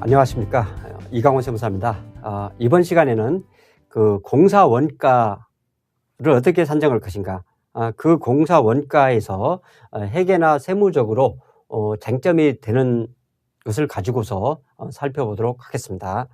안녕하십니까. 이강원 세무사입니다. 이번 시간에는 그 공사 원가를 어떻게 산정할 것인가, 그 공사 원가에서 회계나 세무적으로 쟁점이 되는 것을 가지고서 살펴보도록 하겠습니다.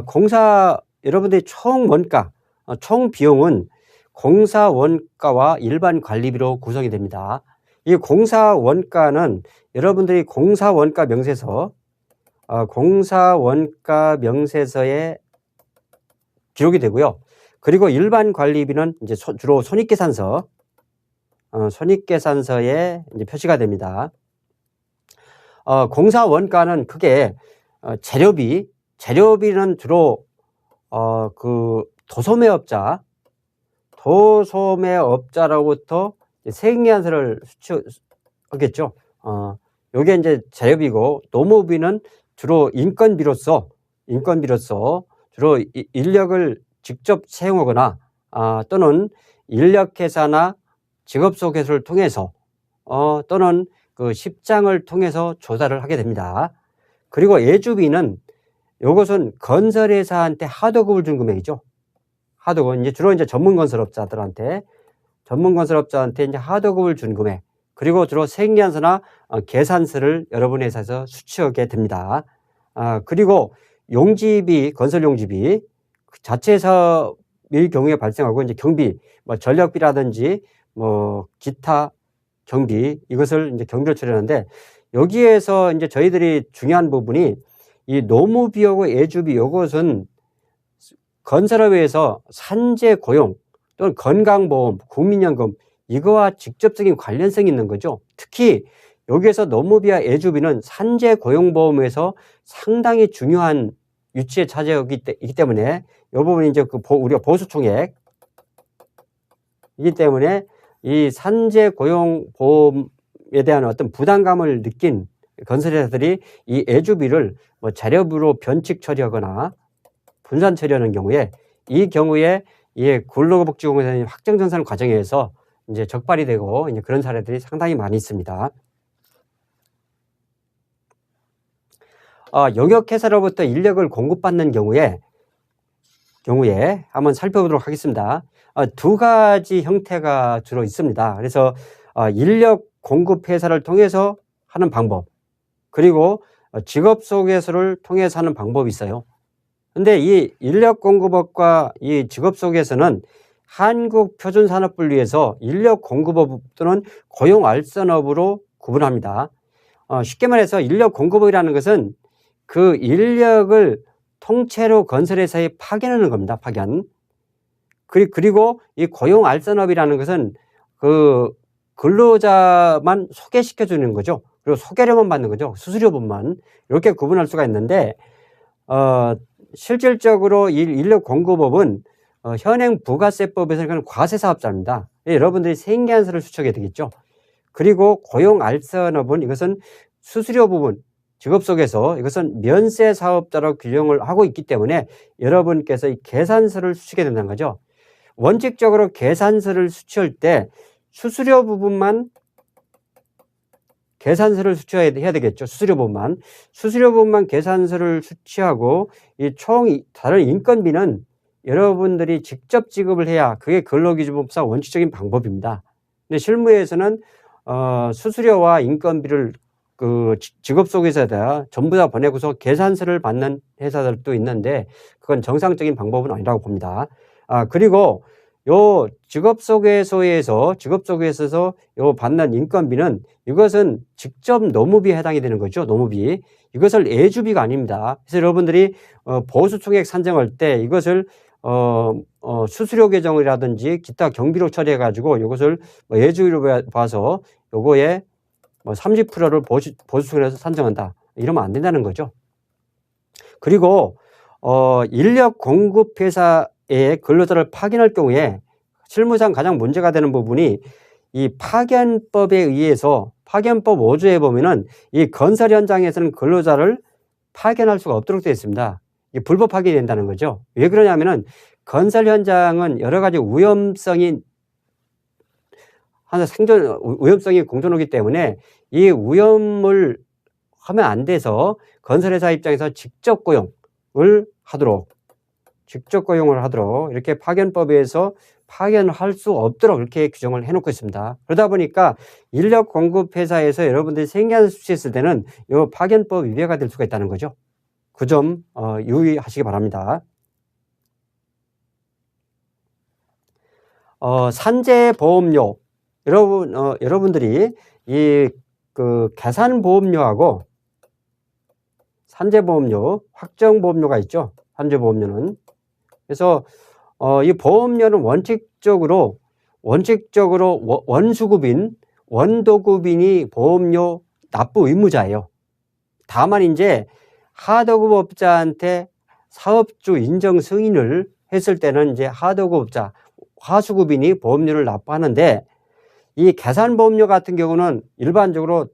공사 여러분들이 총 원가, 총 비용은 공사 원가와 일반 관리비로 구성이 됩니다. 이 공사 원가는 여러분들이 공사 원가 명세서, 공사 원가 명세서에 기록이 되고요. 그리고 일반 관리비는 이제 주로 손익계산서, 손익계산서에 이제 표시가 됩니다. 공사 원가는 크게 재료비는 주로 그 도소매업자로부터 세액계산서를 수취하겠죠. 요게 이제 재료비고, 노무비는 주로 인건비로서 주로 인력을 직접 채용하거나 또는 인력회사나 직업소개서를 통해서 또는 그 십장을 통해서 조사를 하게 됩니다. 그리고 예주비는 요것은 건설회사한테 하도급을 준 금액이죠. 하도급, 이제 주로 이제 전문건설업자한테 이제 하도급을 준 금액, 그리고 주로 세액계산서나 계산서를 여러분 회사에서 수취하게 됩니다. 그리고 용지비, 건설용지비, 자체 사업의 경우에 발생하고 이제 경비, 전력비라든지 기타 경비, 이것을 이제 경비로 처리하는데, 여기에서 이제 저희들이 중요한 부분이 이 노무비하고 예주비, 이것은 건설업에서 산재 고용 또는 건강보험, 국민연금, 이거와 직접적인 관련성이 있는 거죠. 특히 여기에서 노무비와 예주비는 산재 고용보험에서 상당히 중요한 위치에 차지하기 때문에 이 부분이 이제 우리가 보수총액이기 때문에 이 산재 고용보험에 대한 어떤 부담감을 느낀 건설회사들이 이 예주비를 재료비로 변칙 처리하거나 분산 처리하는 경우에, 이 경우에 이 근로복지공단이 확정정산 과정에서 이제 적발이 되고 이제 그런 사례들이 상당히 많이 있습니다. 용역회사로부터 인력을 공급받는 경우에 한번 살펴보도록 하겠습니다. 두 가지 형태가 주로 있습니다. 그래서 인력 공급회사를 통해서 하는 방법, 그리고 직업소개서를 통해서 하는 방법이 있어요. 근데 이 인력공급업과 이 직업소개서는 한국표준산업분리에서 인력공급업 또는 고용알선업으로 구분합니다. 쉽게 말해서 인력공급업이라는 것은 그 인력을 통째로 건설회사에 파견하는 겁니다. 파견. 그리고 이 고용알선업이라는 것은 그 근로자만 소개시켜주는 거죠. 그리고 소개료만 받는 거죠. 수수료분만. 이렇게 구분할 수가 있는데, 실질적으로 인력공급업은 현행 부가세법에서는 과세사업자입니다. 여러분들이 세액계산서를 수취하게 되겠죠. 그리고 고용알선업은 이것은 수수료 부분, 직업소개서, 이것은 면세사업자로 규정을 하고 있기 때문에 여러분께서 이 계산서를 수취하게 된다는 거죠. 원칙적으로 계산서를 수취할 때 수수료 부분만 계산서를 수취해야 되겠죠. 수수료 부분만 계산서를 수취하고, 이 총 다른 인건비는 여러분들이 직접 지급을 해야 그게 근로기준법상 원칙적인 방법입니다. 근데 실무에서는 수수료와 인건비를 그 직업소개서에다 전부 다 보내고서 계산서를 받는 회사들도 있는데, 그건 정상적인 방법은 아니라고 봅니다. 그리고 요 직업소개서에서 요 받는 인건비는 이것은 직접 노무비에 해당이 되는 거죠. 노무비. 이것을 예주비가 아닙니다. 그래서 여러분들이 보수총액 산정할 때 이것을 수수료 계정이라든지 기타 경비로 처리해 가지고 이것을 예주비로 봐서 요거에 30%를 보수총액에서 산정한다, 이러면 안 된다는 거죠. 그리고 인력 공급 회사에 근로자를 파견할 경우에 실무상 가장 문제가 되는 부분이, 이 파견법에 의해서 파견법 5조에 보면은 이 건설 현장에서는 근로자를 파견할 수가 없도록 되어 있습니다. 이게 불법 파견이 된다는 거죠. 왜 그러냐면은 건설 현장은 여러 가지 위험성이 위험성이 공존하기 때문에 이 위험을 하면 안 돼서 건설회사 입장에서 직접 고용을 하도록 이렇게 파견법에서 파견할 수 없도록 이렇게 규정을 해놓고 있습니다. 그러다 보니까 인력 공급 회사에서 여러분들이 생계환수 수취했을 때는 이 파견법 위배가 될 수가 있다는 거죠. 그 점 유의하시기 바랍니다. 산재보험료, 여러분들이 그 계산보험료하고 산재보험료, 확정보험료가 있죠. 산재보험료는. 그래서 이 보험료는 원칙적으로 원도급인이 보험료 납부 의무자예요. 다만 이제 하도급업자한테 사업주 인정 승인을 했을 때는 이제 하도급업자, 하수급인이 보험료를 납부하는데, 이 계산보험료 같은 경우는 일반적으로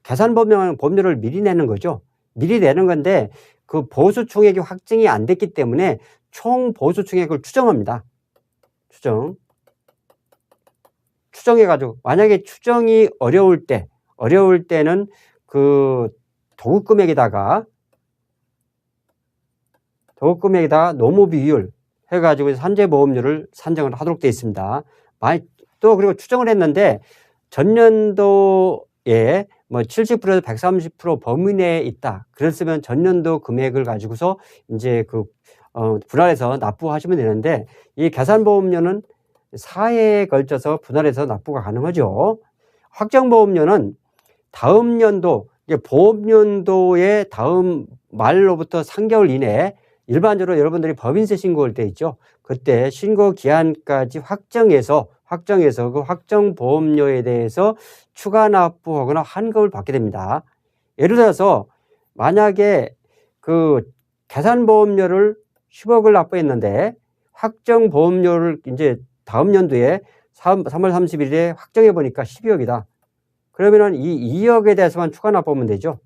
계산보험료는 보험료를 미리 내는 거죠. 미리 내는 건데 그 보수총액이 확정이 안 됐기 때문에 총 보수총액을 추정합니다. 추정해가지고 만약에 추정이 어려울 때는 그 도급금액에다가 노무비율 해가지고 산재보험료를 산정을 하도록 되어 있습니다. 또 그리고 추정을 했는데 전년도에 뭐 70%에서 130% 범위 내에 있다. 그랬으면 전년도 금액을 가지고서 이제 분할해서 납부하시면 되는데, 이 계산보험료는 4회에 걸쳐서 분할해서 납부가 가능하죠. 확정보험료는 다음 연도, 보험연도의 다음 말로부터 3개월 이내에 일반적으로 여러분들이 법인세 신고할 때 있죠. 그때 신고 기한까지 확정해서 그 확정보험료에 대해서 추가 납부하거나 환급을 받게 됩니다. 예를 들어서 만약에 그 계산보험료를 10억을 납부했는데 확정보험료를 이제 다음 연도에 3월 30일에 확정해 보니까 12억이다. 그러면은 이 2억에 대해서만 추가 납부하면 되죠.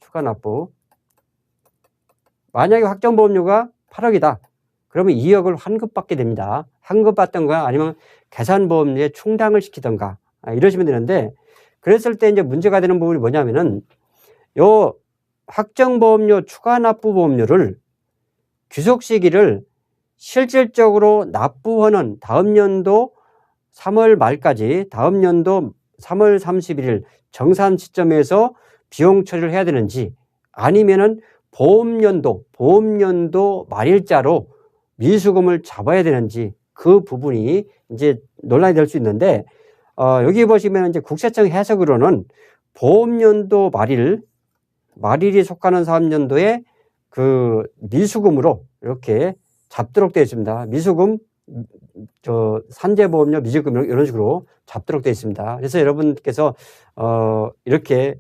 추가 납부. 만약에 확정보험료가 8억이다. 그러면 2억을 환급받게 됩니다. 환급받던가 아니면 계산보험료에 충당을 시키던가 이러시면 되는데, 그랬을 때 이제 문제가 되는 부분이 뭐냐면은 요 확정보험료 추가 납부보험료를 귀속 시기를 실질적으로 납부하는 다음 연도 3월 말까지, 다음 연도 3월 31일 정산 시점에서 비용 처리를 해야 되는지, 아니면은 보험연도 말일자로 미수금을 잡아야 되는지, 그 부분이 이제 논란이 될 수 있는데, 여기 보시면 이제 국세청 해석으로는 보험연도 말일이 속하는 사업연도에 그 미수금으로 이렇게 잡도록 되어 있습니다. 미수금, 산재보험료, 미수금 이런 식으로 잡도록 되어 있습니다. 그래서 여러분께서 이렇게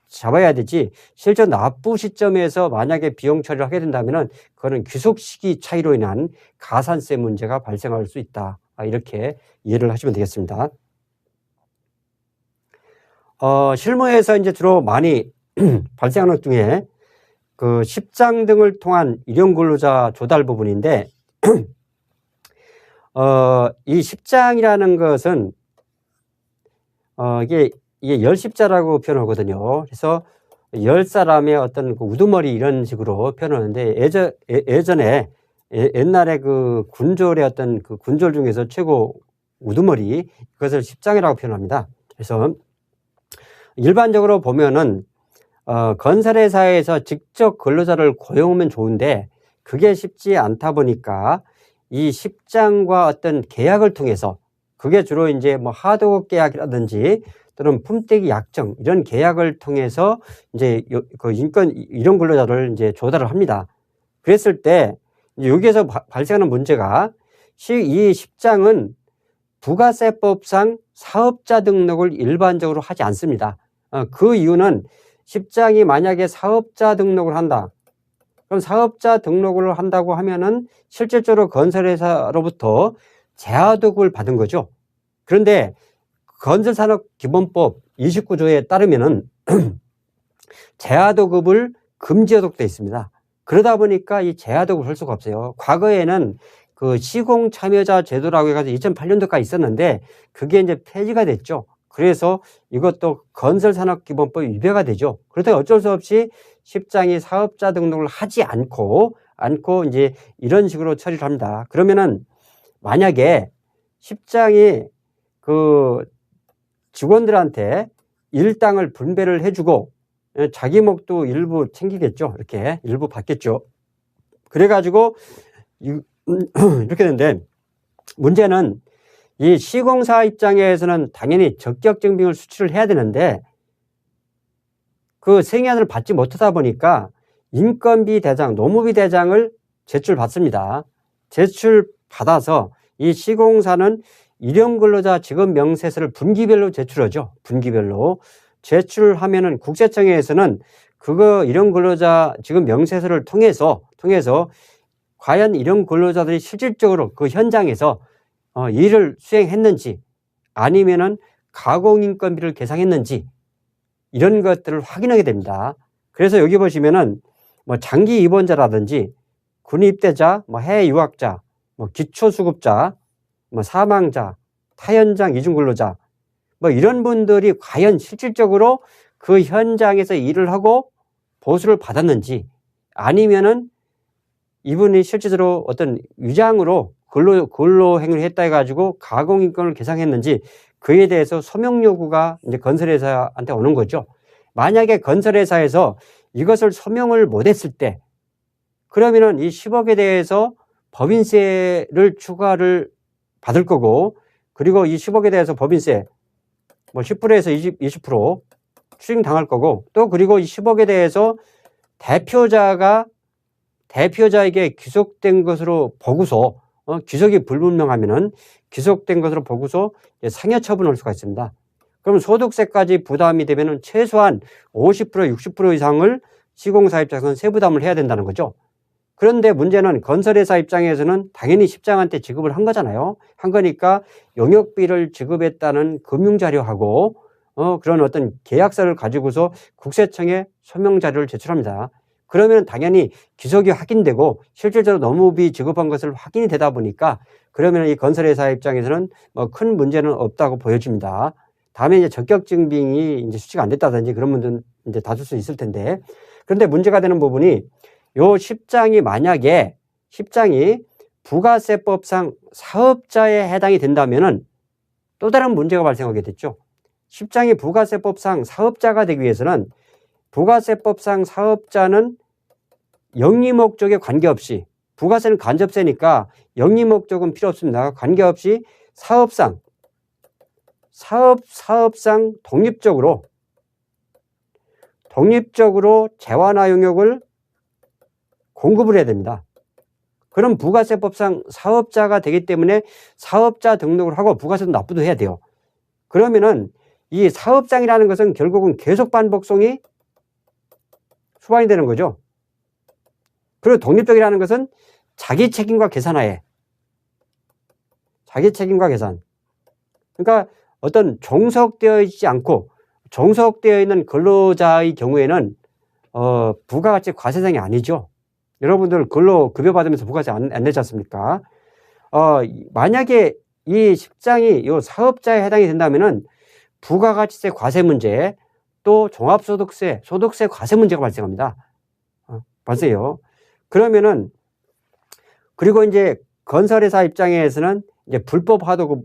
잡아야 되지, 실제 납부 시점에서 만약에 비용 처리를 하게 된다면은 그거는 귀속 시기 차이로 인한 가산세 문제가 발생할 수 있다. 이렇게 이해를 하시면 되겠습니다. 실무에서 이제 주로 많이 발생하는 것 중에 그 십장 등을 통한 일용근로자 조달 부분인데, 이 십장이라는 것은 이게 열십자라고 표현하거든요. 그래서 10사람의 어떤 그 우두머리 이런 식으로 표현하는데, 예전에 옛날에 그 군졸의 어떤 그 군졸 중에서 최고 우두머리, 그것을 십장이라고 표현합니다. 그래서 일반적으로 보면은 건설회사에서 직접 근로자를 고용하면 좋은데 그게 쉽지 않다 보니까 이 십장과 어떤 계약을 통해서, 그게 주로 이제 뭐 하도급 계약이라든지 또는 품떼기 약정 이런 계약을 통해서 이제 그 이런 근로자를 이제 조달을 합니다. 그랬을 때 여기에서 발생하는 문제가, 이 십장은 부가세법상 사업자 등록을 일반적으로 하지 않습니다. 그 이유는 십장이 만약에 사업자 등록을 한다. 그럼 사업자 등록을 한다고 하면은 실질적으로 건설회사로부터 재하도급을 받은 거죠. 그런데 건설산업기본법 29조에 따르면은 재하도급을 금지하도록 되어 있습니다. 그러다 보니까 이 재하도급을 할 수가 없어요. 과거에는 그 시공참여자 제도라고 해가지고 2008년도까지 있었는데 그게 이제 폐지가 됐죠. 그래서 이것도 건설산업기본법 위배가 되죠. 그렇다고 어쩔 수 없이 10장이 사업자 등록을 하지 않고 이제 이런 식으로 처리를 합니다. 그러면은 만약에 10장이 그 직원들한테 일당을 분배를 해주고 자기 몫도 일부 챙기겠죠. 이렇게 일부 받겠죠. 그래가지고 이렇게 되는데, 문제는 이 시공사 입장에서는 당연히 적격증빙을 수출을 해야 되는데 그 생애안을 받지 못하다 보니까 인건비 대장, 노무비 대장을 제출받습니다. 제출받아서 이 시공사는 일용근로자 직업 명세서를 분기별로 제출하죠. 분기별로 제출하면은 국세청에서는 그거 일용근로자 직업 명세서를 통해서 과연 일용근로자들이 실질적으로 그 현장에서 일을 수행했는지 아니면은 가공인건비를 계상했는지 이런 것들을 확인하게 됩니다. 그래서 여기 보시면은 뭐 장기 입원자라든지 군 입대자, 뭐 해외 유학자, 뭐 기초수급자, 뭐 사망자, 타현장 이중근로자, 뭐 이런 분들이 과연 실질적으로 그 현장에서 일을 하고 보수를 받았는지 아니면은 이분이 실질적으로 어떤 위장으로 근로 행위를 했다 해가지고 가공인건을 계상했는지 그에 대해서 소명 요구가 이제 건설회사한테 오는 거죠. 만약에 건설회사에서 이것을 소명을 못했을 때 그러면은 이 10억에 대해서 법인세를 추가를 받을 거고, 그리고 이 10억에 대해서 법인세 뭐 10%에서 20% 추징당할 거고, 또 그리고 이 10억에 대해서 대표자에게 귀속된 것으로 보고서 귀속이 불분명하면은 귀속된 것으로 보고서 상여 처분을 할 수가 있습니다. 그럼 소득세까지 부담이 되면은 최소한 50% 60% 이상을 시공사 입장에서는 세부담을 해야 된다는 거죠. 그런데 문제는 건설회사 입장에서는 당연히 10장한테 지급을 한 거잖아요. 한 거니까 용역비를 지급했다는 금융자료하고 그런 어떤 계약서를 가지고서 국세청에 소명자료를 제출합니다. 그러면 당연히 귀속이 확인되고 실질적으로 노무비 지급한 것을 확인이 되다 보니까 그러면 이 건설회사 입장에서는 뭐 큰 문제는 없다고 보여집니다. 다음에 이제 적격증빙이 이제 수치가 안 됐다든지 그런 문제는 이제 다툴 수 있을 텐데, 그런데 문제가 되는 부분이 요 10장이 만약에 10장이 부가세법상 사업자에 해당이 된다면은 또 다른 문제가 발생하게 됐죠. 10장이 부가세법상 사업자가 되기 위해서는 부가세법상 사업자는 영리 목적에 관계없이, 부가세는 간접세니까 영리 목적은 필요 없습니다. 관계없이 사업상 독립적으로 재화나 용역을 공급을 해야 됩니다. 그럼 부가세법상 사업자가 되기 때문에 사업자 등록을 하고 부가세도 납부도 해야 돼요. 그러면은 이 사업장이라는 것은 결국은 계속 반복성이 수반이 되는 거죠. 그리고 독립적이라는 것은 자기 책임과 계산하에, 자기 책임과 계산. 그러니까 어떤 종속되어 있지 않고 종속되어 있는 근로자의 경우에는 부가가치 과세상이 아니죠. 여러분들 근로 급여 받으면서 부가세 안 내지 않습니까? 만약에 이 10장이 이 사업자에 해당이 된다면은 부가가치세 과세 문제, 또 종합소득세, 소득세 과세 문제가 발생합니다. 발생해요. 그러면은 그리고 이제 건설회사 입장에서는 이제 불법 하도급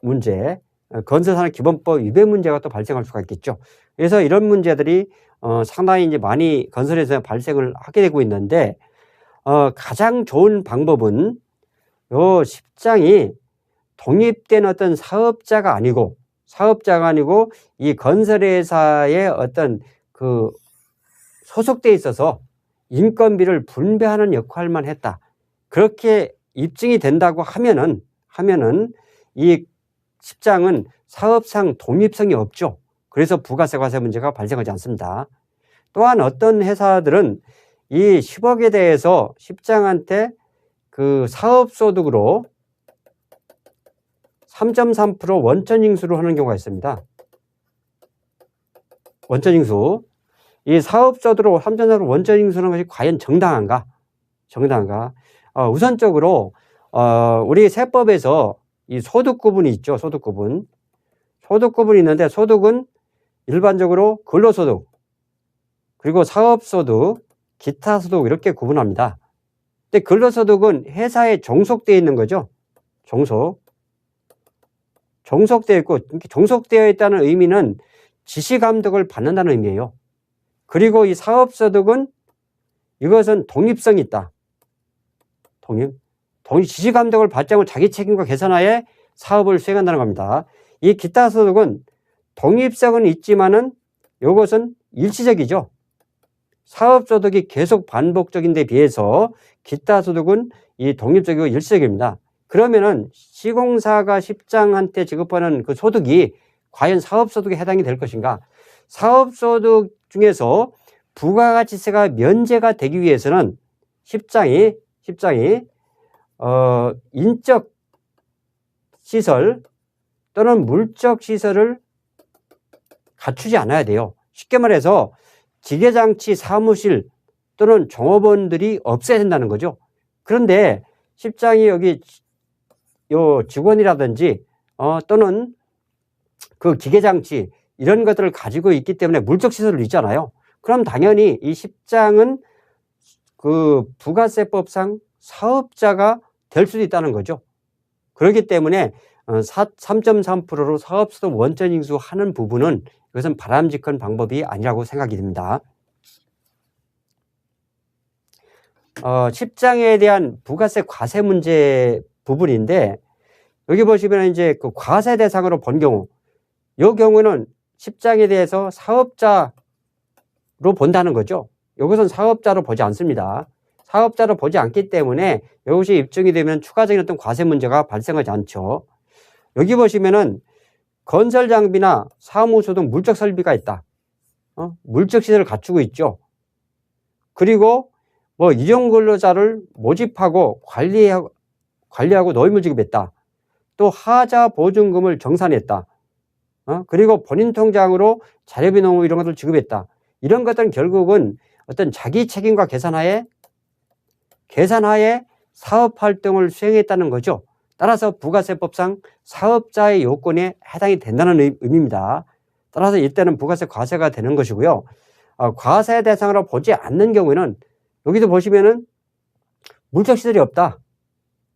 문제, 건설산업기본법 위배 문제가 또 발생할 수가 있겠죠. 그래서 이런 문제들이 상당히 이제 많이 건설에서 발생을 하게 되고 있는데, 가장 좋은 방법은 요 10장이 독립된 어떤 사업자가 아니고 이 건설회사의 어떤 그 소속돼 있어서 인건비를 분배하는 역할만 했다. 그렇게 입증이 된다고 하면은 이 10장은 사업상 독립성이 없죠. 그래서 부가세 과세 문제가 발생하지 않습니다. 또한 어떤 회사들은 이 10억에 대해서 10장한테 그 사업소득으로 3.3% 원천징수를 하는 경우가 있습니다. 원천징수. 이 사업소득으로 3.3% 원천징수하는 것이 과연 정당한가? 우선적으로 우리 세법에서 이 소득 구분이 있죠. 소득 구분 소득급은 있는데 소득은 일반적으로 근로소득, 그리고 사업소득, 기타소득 이렇게 구분합니다. 근데 근로소득은 회사에 종속되어 있는 거죠. 종속되어 있고, 종속되어 있다는 의미는 지시감독을 받는다는 의미예요. 그리고 이 사업소득은 이것은 독립성이 있다. 지시감독을 받지 않고 자기 책임과 계산하에 사업을 수행한다는 겁니다. 이 기타소득은 독립성은 있지만은 이것은 일시적이죠. 사업소득이 계속 반복적인 데 비해서 기타소득은 이 독립적이고 일시적입니다. 그러면은 시공사가 십장한테 지급하는 그 소득이 과연 사업소득에 해당이 될 것인가? 사업소득 중에서 부가가치세가 면제가 되기 위해서는 십장이 인적 시설 또는 물적 시설을 갖추지 않아야 돼요. 쉽게 말해서 기계장치 사무실 또는 종업원들이 없어야 된다는 거죠. 그런데 십장이 여기 요 직원이라든지 또는 그 기계장치 이런 것들을 가지고 있기 때문에 물적 시설을 있잖아요. 그럼 당연히 이 십장은 그 부가세법상 사업자가 될 수도 있다는 거죠. 그렇기 때문에 3.3%로 사업소득 원천 징수하는 부분은 이것은 바람직한 방법이 아니라고 생각이 듭니다. 십장에 대한 부가세 과세 문제 부분인데 여기 보시면 이제 그 과세 대상으로 본 경우 이 경우는 십장에 대해서 사업자로 본다는 거죠. 이것은 사업자로 보지 않습니다. 사업자로 보지 않기 때문에 이것이 입증이 되면 추가적인 어떤 과세 문제가 발생하지 않죠. 여기 보시면은 건설 장비나 사무소 등 물적 설비가 있다. 물적 시설을 갖추고 있죠. 그리고 뭐 일용 근로자를 모집하고 관리하고 노임을 지급했다. 또 하자 보증금을 정산했다. 그리고 본인 통장으로 자료비 노무 이런 것들을 지급했다. 이런 것들은 결국은 어떤 자기 책임과 계산하에 사업 활동을 수행했다는 거죠. 따라서 부가세법상 사업자의 요건에 해당이 된다는 의미입니다. 따라서 이때는 부가세 과세가 되는 것이고요. 과세 대상으로 보지 않는 경우에는 여기도 보시면은 물적 시설이 없다.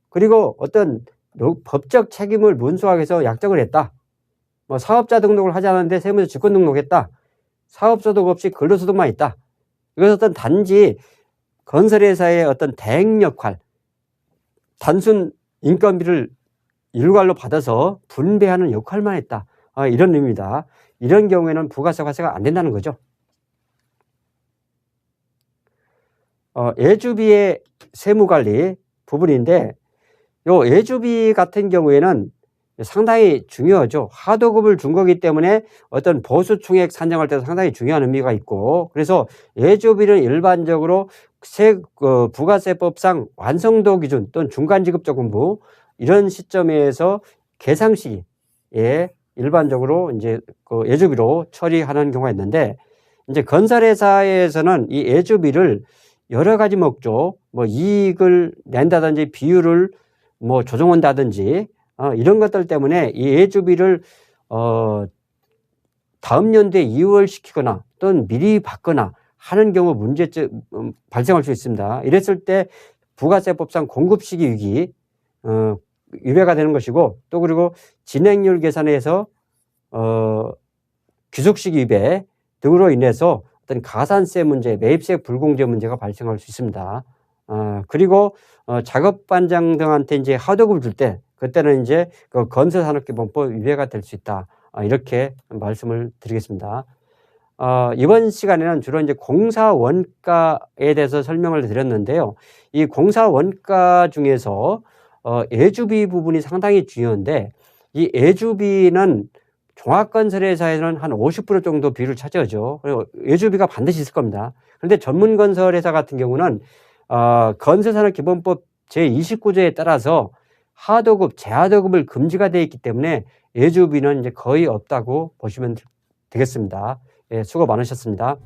그리고 어떤 법적 책임을 문수하기 위해서 약정을 했다. 뭐 사업자 등록을 하지 않았는데 세무서 직권 등록했다. 사업소득 없이 근로소득만 있다. 이것은 어떤 단지 건설회사의 어떤 대행 역할, 단순 인건비를 일괄로 받아서 분배하는 역할만 했다. 이런 의미입니다. 이런 경우에는 부가세 과세가 안 된다는 거죠. 예주비의 세무관리 부분인데 요 예주비 같은 경우에는 상당히 중요하죠. 하도급을 준 거기 때문에 어떤 보수총액 산정할 때도 상당히 중요한 의미가 있고, 그래서 예주비는 일반적으로 부가세법상 완성도 기준 또는 중간지급조건부 이런 시점에서 계상 시기에 일반적으로 이제 그 예주비로 처리하는 경우가 있는데, 이제 건설회사에서는 이 예주비를 여러 가지 목적, 뭐 이익을 낸다든지 비율을 뭐 조정한다든지 이런 것들 때문에 이 예주비를 다음 연도에 이월시키거나 또는 미리 받거나 하는 경우 문제점 발생할 수 있습니다. 이랬을 때 부가세법상 공급시기 위기 위배가 되는 것이고, 또 그리고 진행률 계산에서 귀속시기 위배 등으로 인해서 어떤 가산세 문제, 매입세 불공제 문제가 발생할 수 있습니다. 그리고 작업반장 등한테 이제 하도급을 줄 때 그때는 이제 그 건설산업기본법 위배가 될 수 있다. 이렇게 말씀을 드리겠습니다. 이번 시간에는 주로 이제 공사 원가에 대해서 설명을 드렸는데요. 이 공사 원가 중에서 예주비 부분이 상당히 중요한데, 이 예주비는 종합건설회사에는 한 50% 정도 비율을 차지하죠. 그리고 예주비가 반드시 있을 겁니다. 그런데 전문건설회사 같은 경우는 건설산업기본법 제29조에 따라서 하도급, 재하도급을 금지가 되어 있기 때문에 예주비는 이제 거의 없다고 보시면 되겠습니다. 예, 수고 많으셨습니다.